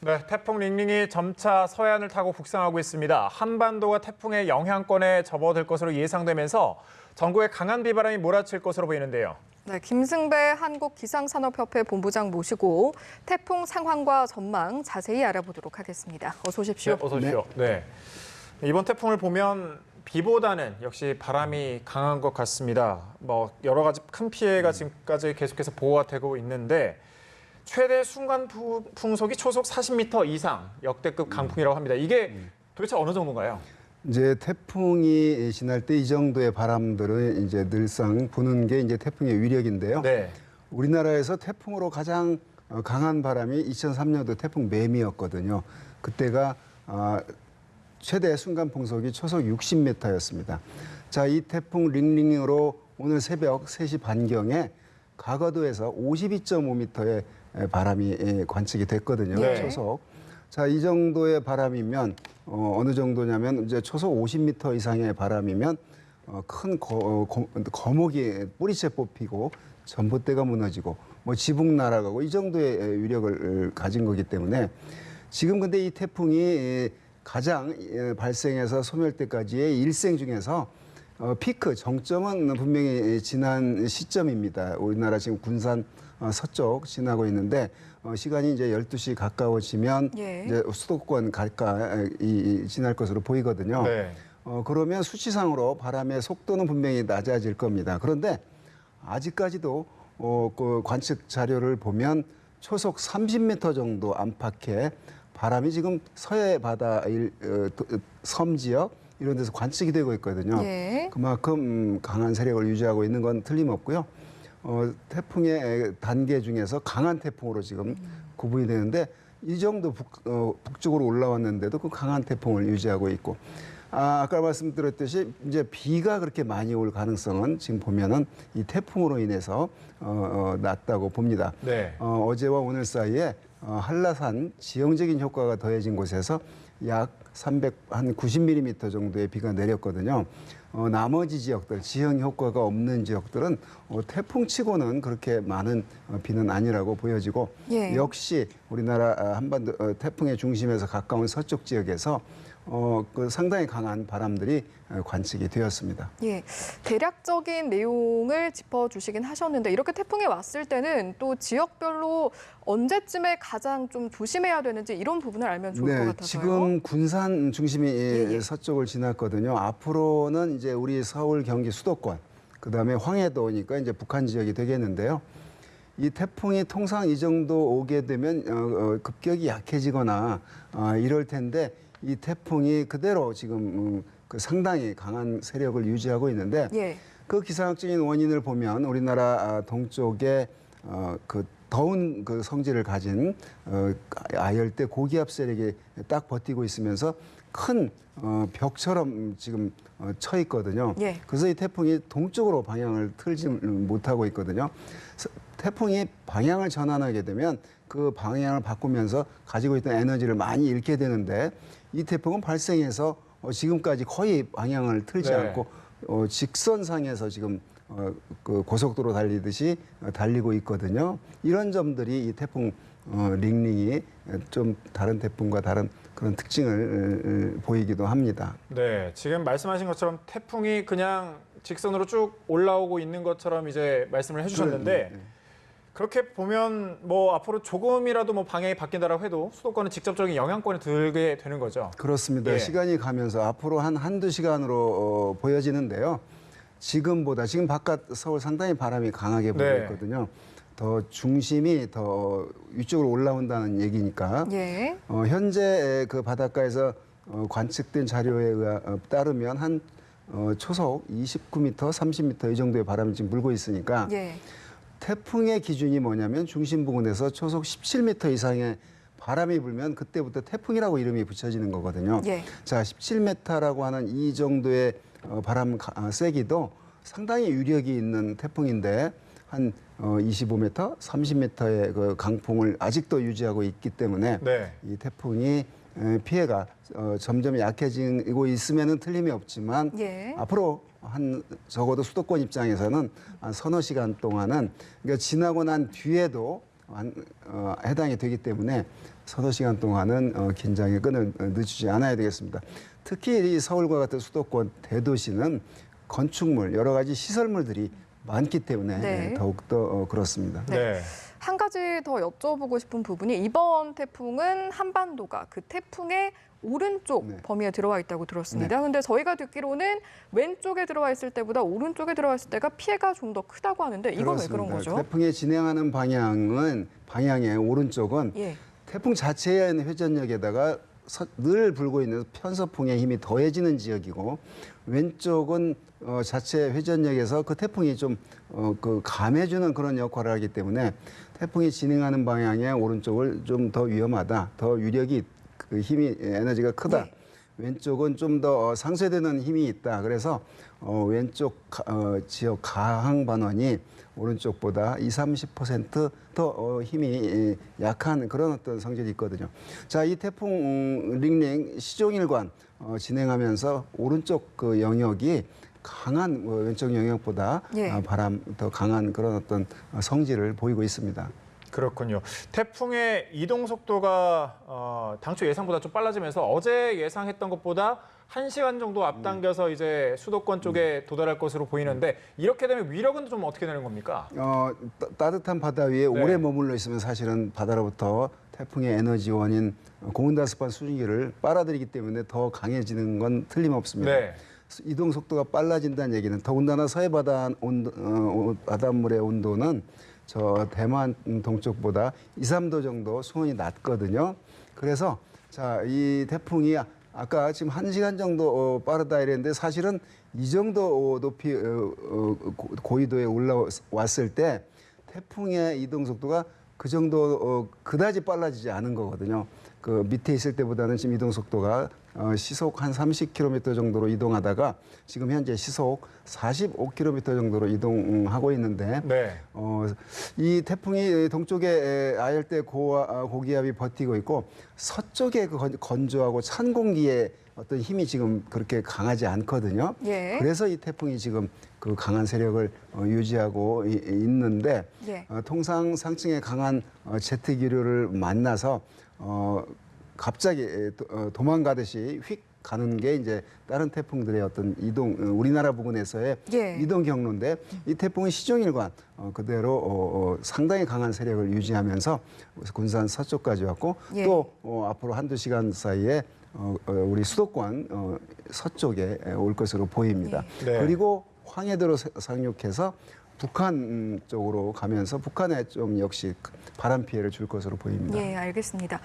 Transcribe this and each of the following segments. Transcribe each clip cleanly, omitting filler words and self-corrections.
네, 태풍 링링이 점차 서해안을 타고 북상하고 있습니다. 한반도가 태풍의 영향권에 접어들 것으로 예상되면서 전국에 강한 비바람이 몰아칠 것으로 보이는데요. 네, 김승배 한국기상산업협회 본부장 모시고 태풍 상황과 전망 자세히 알아보도록 하겠습니다. 어서 오십시오. 네, 어서 오십시오. 네. 이번 태풍을 보면 비보다는 역시 바람이 강한 것 같습니다. 여러 가지 큰 피해가 지금까지 계속해서 보고가 되고 있는데 최대 순간 풍속이 초속 40m 이상 역대급 강풍이라고 합니다. 이게 도대체 어느 정도인가요? 이제 태풍이 지날 때 이 정도의 바람들을 이제 늘상 부는 게 이제 태풍의 위력인데요. 네. 우리나라에서 태풍으로 가장 강한 바람이 2003년도 태풍 매미였거든요. 그때가 최대 순간 풍속이 초속 60m였습니다. 자, 이 태풍 링링으로 오늘 새벽 3시 반경에 가거도에서 52.5m의 바람이 관측이 됐거든요. 네. 초속. 자, 이 정도의 바람이면 어느 정도냐면 이제 초속 50m 이상의 바람이면 큰 거목이 뿌리채 뽑히고 전봇대가 무너지고 지붕 날아가고 이 정도의 위력을 가진 거기 때문에 지금 근데 이 태풍이 가장 발생해서 소멸 때까지의 일생 중에서 피크 정점은 분명히 지난 시점입니다. 우리나라 지금 군산 서쪽 지나고 있는데 시간이 이제 12시 가까워지면 이제 수도권 가까이 지날 것으로 보이거든요. 네. 그러면 수치상으로 바람의 속도는 분명히 낮아질 겁니다. 그런데 아직까지도 그 관측 자료를 보면 초속 30m 정도 안팎의 바람이 지금 서해 바다 섬 지역 이런 데서 관측이 되고 있거든요. 예. 그만큼 강한 세력을 유지하고 있는 건 틀림없고요. 태풍의 단계 중에서 강한 태풍으로 지금 구분이 되는데 이 정도 북쪽으로 올라왔는데도 그 강한 태풍을 유지하고 있고 아까 말씀드렸듯이 이제 비가 그렇게 많이 올 가능성은 지금 보면은 이 태풍으로 인해서 낮다고 봅니다. 네. 어제와 오늘 사이에 한라산 지형적인 효과가 더해진 곳에서 약 90mm 정도의 비가 내렸거든요. 나머지 지역들, 지형 효과가 없는 지역들은 태풍치고는 그렇게 많은 비는 아니라고 보여지고 역시 우리나라 한반도 태풍의 중심에서 가까운 서쪽 지역에서 그 상당히 강한 바람들이 관측이 되었습니다. 예, 대략적인 내용을 짚어주시긴 하셨는데 이렇게 태풍이 왔을 때는 또 지역별로 언제쯤에 가장 좀 조심해야 되는지 이런 부분을 알면 좋을 것 같아서요. 지금 군산 중심이 서쪽을 지났거든요. 앞으로는 이제 우리 서울, 경기 수도권, 그다음에 황해도니까 이제 북한 지역이 되겠는데요. 이 태풍이 통상 이 정도 오게 되면 급격히 약해지거나 이럴 텐데 이 태풍이 그대로 지금 상당히 강한 세력을 유지하고 있는데 그 기상학적인 원인을 보면 우리나라 동쪽에 그 더운 그 성질을 가진 아열대 고기압 세력이 딱 버티고 있으면서 큰 벽처럼 지금 쳐 있거든요. 그래서 이 태풍이 동쪽으로 방향을 틀지 못하고 있거든요. 태풍이 방향을 전환하게 되면 그 방향을 바꾸면서 가지고 있던 에너지를 많이 잃게 되는데 이 태풍은 발생해서 지금까지 거의 방향을 틀지 않고 직선상에서 지금 그 고속도로 달리듯이 달리고 있거든요. 이런 점들이 이 태풍 링링이 좀 다른 태풍과 다른 그런 특징을 보이기도 합니다. 네, 지금 말씀하신 것처럼 태풍이 그냥 직선으로 쭉 올라오고 있는 것처럼 이제 말씀을 해주셨는데 그렇게 보면 앞으로 조금이라도 방향이 바뀐다라고 해도 수도권은 직접적인 영향권에 들게 되는 거죠. 그렇습니다. 시간이 가면서 앞으로 한두 시간으로 보여지는데요. 지금 바깥 서울 상당히 바람이 강하게 불고 있거든요. 더 중심이 더 위쪽으로 올라온다는 얘기니까 현재 그 바닷가에서 관측된 자료에 따르면 한 초속 29m, 30m 이 정도의 바람이 지금 불고 있으니까 태풍의 기준이 뭐냐면 중심 부근에서 초속 17m 이상의 바람이 불면 그때부터 태풍이라고 이름이 붙여지는 거거든요. 자, 17m라고 하는 이 정도의 바람 세기도 상당히 위력이 있는 태풍인데 한 25m, 30m의 그 강풍을 아직도 유지하고 있기 때문에 이 태풍이 피해가 점점 약해지고 있으면은 틀림이 없지만 앞으로 적어도 수도권 입장에서는 한 서너 시간 동안은 그러니까 지나고 난 뒤에도 해당이 되기 때문에 서너 시간 동안은 긴장의 끈을 늦추지 않아야 되겠습니다. 특히 이 서울과 같은 수도권 대도시는 건축물, 여러 가지 시설물들이 많기 때문에 네. 더욱더 그렇습니다. 네. 한 가지 더 여쭤보고 싶은 부분이 이번 태풍은 한반도가 그 태풍의 오른쪽 네. 범위에 들어와 있다고 들었습니다. 근데 저희가 듣기로는 왼쪽에 들어와 있을 때보다 오른쪽에 들어와 있을 때가 피해가 좀 더 크다고 하는데 이건 왜 그런 거죠? 태풍이 진행하는 방향의 오른쪽은 예. 태풍 자체에 있는 회전력에다가 늘 불고 있는 편서풍의 힘이 더해지는 지역이고 왼쪽은 자체 회전력에서 그 태풍이 좀 감해주는 그런 역할을 하기 때문에 태풍이 진행하는 방향의 오른쪽을 좀 더 위험하다, 더 유력이 그 힘이 에너지가 크다. 네. 왼쪽은 좀 더 상쇄되는 힘이 있다. 그래서 왼쪽 지역 가항 반원이 오른쪽보다 20-30%더 힘이 약한 그런 어떤 성질이 있거든요. 자, 이 태풍 링링 시종일관 진행하면서 오른쪽 그 영역이 강한 왼쪽 영역보다 예. 바람 더 강한 그런 어떤 성질을 보이고 있습니다. 그렇군요. 태풍의 이동 속도가 당초 예상보다 좀 빨라지면서 어제 예상했던 것보다 1시간 정도 앞당겨서 이제 수도권 쪽에 도달할 것으로 보이는데 이렇게 되면 위력은 좀 어떻게 되는 겁니까? 따뜻한 바다 위에 네. 오래 머물러 있으면 사실은 바다로부터 태풍의 에너지원인 고온다습한 수증기를 빨아들이기 때문에 더 강해지는 건 틀림없습니다. 네. 이동 속도가 빨라진다는 얘기는 더군다나 서해 바닷물의 온도는 저 대만 동쪽보다 2-3도 정도 수온이 낮거든요. 그래서 자, 이 태풍이 아까 지금 1시간 정도 빠르다 이랬는데 사실은 이 정도 높이 고緯도에 올라왔을 때 태풍의 이동 속도가 그 정도 그다지 빨라지지 않은 거거든요. 그 밑에 있을 때보다는 지금 이동 속도가 시속 한 30km 정도로 이동하다가 지금 현재 시속 45km 정도로 이동하고 있는데 네. 이 태풍이 동쪽에 아열대 고기압이 버티고 있고 서쪽에 그 건조하고 찬 공기의 어떤 힘이 지금 그렇게 강하지 않거든요. 예. 그래서 이 태풍이 지금 그 강한 세력을 유지하고 있는데 예. 통상 상층의 강한 제트 기류를 만나서 갑자기 도망가듯이 휙 가는 게 이제 다른 태풍들의 어떤 이동 우리나라 부근에서의 예. 이동 경로인데 이 태풍은 시종일관 그대로 상당히 강한 세력을 유지하면서 군산 서쪽까지 왔고 예. 또 앞으로 1-2시간 사이에 우리 수도권 서쪽에 올 것으로 보입니다. 네. 그리고 황해도로 상륙해서 북한 쪽으로 가면서 북한에 좀 역시 바람 피해를 줄 것으로 보입니다. 예, 알겠습니다.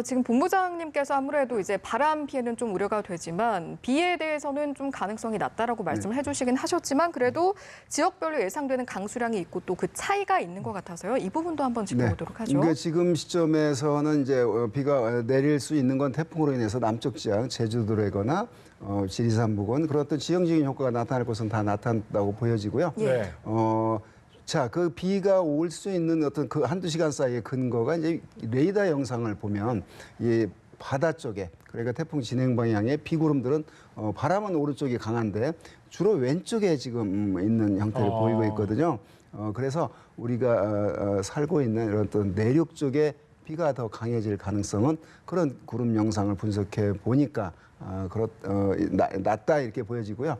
지금 본부장님께서 아무래도 이제 바람 피해는 좀 우려가 되지만 비에 대해서는 좀 가능성이 낮다라고 말씀을 해주시긴 하셨지만 그래도 지역별로 예상되는 강수량이 있고 또 그 차이가 있는 것 같아서요. 이 부분도 한번 짚어보도록 하죠. 그러니까 지금 시점에서는 이제 비가 내릴 수 있는 건 태풍으로 인해서 남쪽 지역 제주도라거나 지리산 부근 그런 어떤 지형적인 효과가 나타날 것은 다 나타난다고 보여지고요. 예. 네. 자, 그 비가 올 수 있는 어떤 그 1-2시간 사이의 근거가 이제 레이더 영상을 보면 이 바다 쪽에 그러니까 태풍 진행 방향의 비구름들은 바람은 오른쪽이 강한데 주로 왼쪽에 지금 있는 형태를 보이고 있거든요. 그래서 우리가 살고 있는 이런 어떤 내륙 쪽에 비가 더 강해질 가능성은 그런 구름 영상을 분석해 보니까 낮다 이렇게 보여지고요.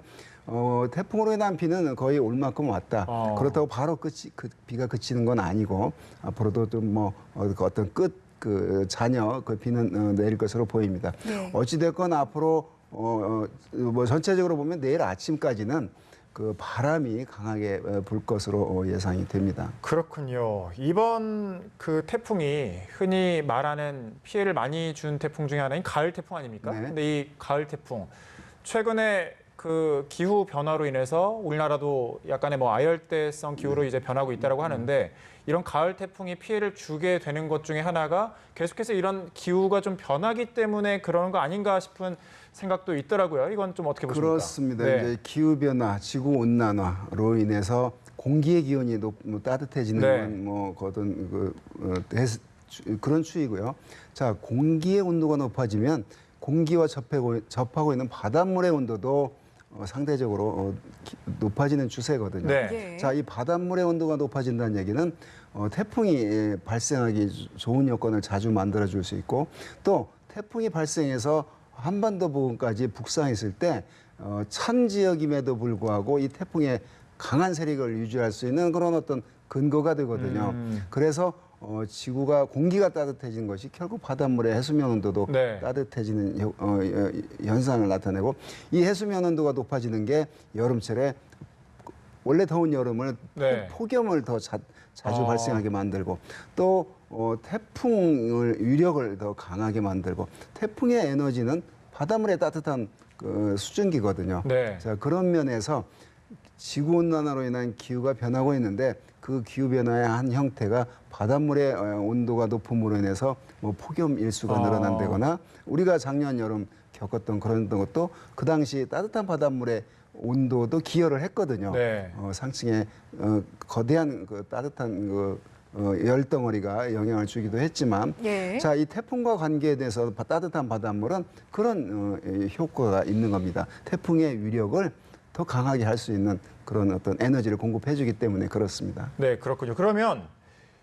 태풍으로 인한 비는 거의 올 만큼 왔다. 그렇다고 바로 비가 그치는 건 아니고 앞으로도 좀 어떤 잔여 그 비는 내릴 것으로 보입니다. 네. 어찌됐건 앞으로 전체적으로 보면 내일 아침까지는 그 바람이 강하게 불 것으로 예상이 됩니다. 그렇군요. 이번 그 태풍이 흔히 말하는 피해를 많이 준 태풍 중에 하나인 가을 태풍 아닙니까? 네. 근데 이 가을 태풍 최근에 그 기후 변화로 인해서 우리나라도 약간의 아열대성 기후로 이제 변하고 있다라고 하는데 이런 가을 태풍이 피해를 주게 되는 것 중에 하나가 계속해서 이런 기후가 좀 변하기 때문에 그러는 거 아닌가 싶은 생각도 있더라고요. 이건 좀 어떻게 보십니까? 그렇습니다. 네. 이제 기후 변화, 지구 온난화로 인해서 공기의 기온이 따뜻해지는 네. 건 그런 추이고요. 자, 공기의 온도가 높아지면 공기와 접하고 있는 바닷물의 온도도 상대적으로 높아지는 추세거든요. 네. 예. 자, 이 바닷물의 온도가 높아진다는 얘기는 태풍이 발생하기 좋은 여건을 자주 만들어줄 수 있고 또 태풍이 발생해서 한반도 부근까지 북상했을 때 찬 지역임에도 불구하고 이 태풍의 강한 세력을 유지할 수 있는 그런 어떤 근거가 되거든요. 그래서 지구가 공기가 따뜻해진 것이 결국 바닷물의 해수면 온도도 네. 따뜻해지는 현상을 나타내고 이 해수면 온도가 높아지는 게 여름철에 원래 더운 여름을 네. 폭염을 더 자주 아. 발생하게 만들고 또 태풍을 위력을 더 강하게 만들고 태풍의 에너지는 바닷물의 따뜻한 그 수증기거든요. 네. 자, 그런 면에서 지구 온난화로 인한 기후가 변하고 있는데 그 기후 변화의 한 형태가 바닷물의 온도가 높음으로 인해서 뭐 폭염 일수가 늘어난다거나 우리가 작년 여름 겪었던 그런 것도 그 당시 따뜻한 바닷물의 온도도 기여를 했거든요. 네. 상층에 거대한 그 따뜻한 열덩어리가 영향을 주기도 했지만 예. 자, 이 태풍과 관계에 대해서 따뜻한 바닷물은 그런 효과가 있는 겁니다. 태풍의 위력을 더 강하게 할 수 있는 그런 어떤 에너지를 공급해 주기 때문에 그렇습니다. 네, 그렇군요. 그러면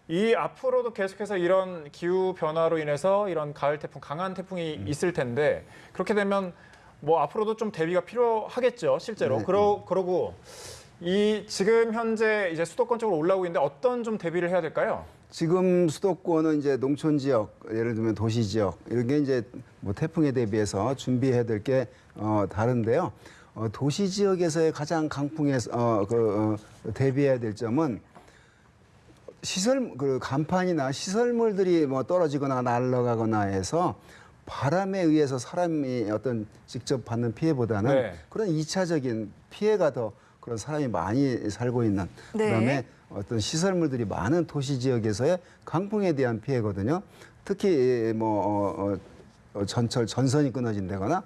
이 앞으로도 계속해서 이런 기후 변화로 인해서 이런 가을 태풍, 강한 태풍이 있을 텐데 그렇게 되면 뭐 앞으로도 좀 대비가 필요하겠죠, 실제로. 네. 그러고 이 지금 현재 이제 수도권 쪽으로 올라오고 있는데 어떤 좀 대비를 해야 될까요? 지금 수도권은 이제 농촌 지역, 예를 들면 도시 지역 이런 게 이제 뭐 태풍에 대비해서 준비해야 될 게 다른데요. 도시 지역에서의 가장 강풍에 대비해야 될 점은 그 간판이나 시설물들이 뭐 떨어지거나 날아가거나 해서 바람에 의해서 사람이 어떤 직접 받는 피해보다는 네. 그런 2차적인 피해가 더 그런 사람이 많이 살고 있는 네. 그다음에 어떤 시설물들이 많은 도시 지역에서의 강풍에 대한 피해거든요. 특히 전선이 끊어진다거나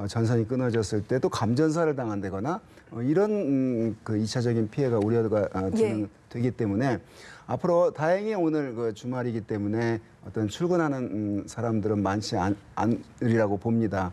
전선이 끊어졌을 때 또 감전사를 당한다거나 이런 그 2차적인 피해가 우려가 되기 때문에 앞으로 다행히 오늘 그 주말이기 때문에 어떤 출근하는 사람들은 많지 않으리라고 봅니다.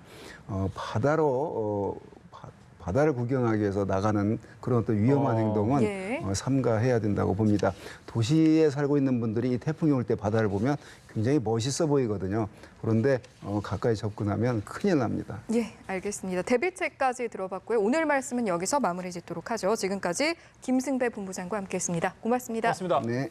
바다를 구경하기 위해서 나가는 그런 어떤 위험한 행동은 예. 삼가해야 된다고 봅니다. 도시에 살고 있는 분들이 이 태풍이 올 때 바다를 보면 굉장히 멋있어 보이거든요. 그런데 가까이 접근하면 큰일 납니다. 예, 알겠습니다. 대비책까지 들어봤고요. 오늘 말씀은 여기서 마무리 짓도록 하죠. 지금까지 김승배 본부장과 함께했습니다. 고맙습니다. 고맙습니다. 네.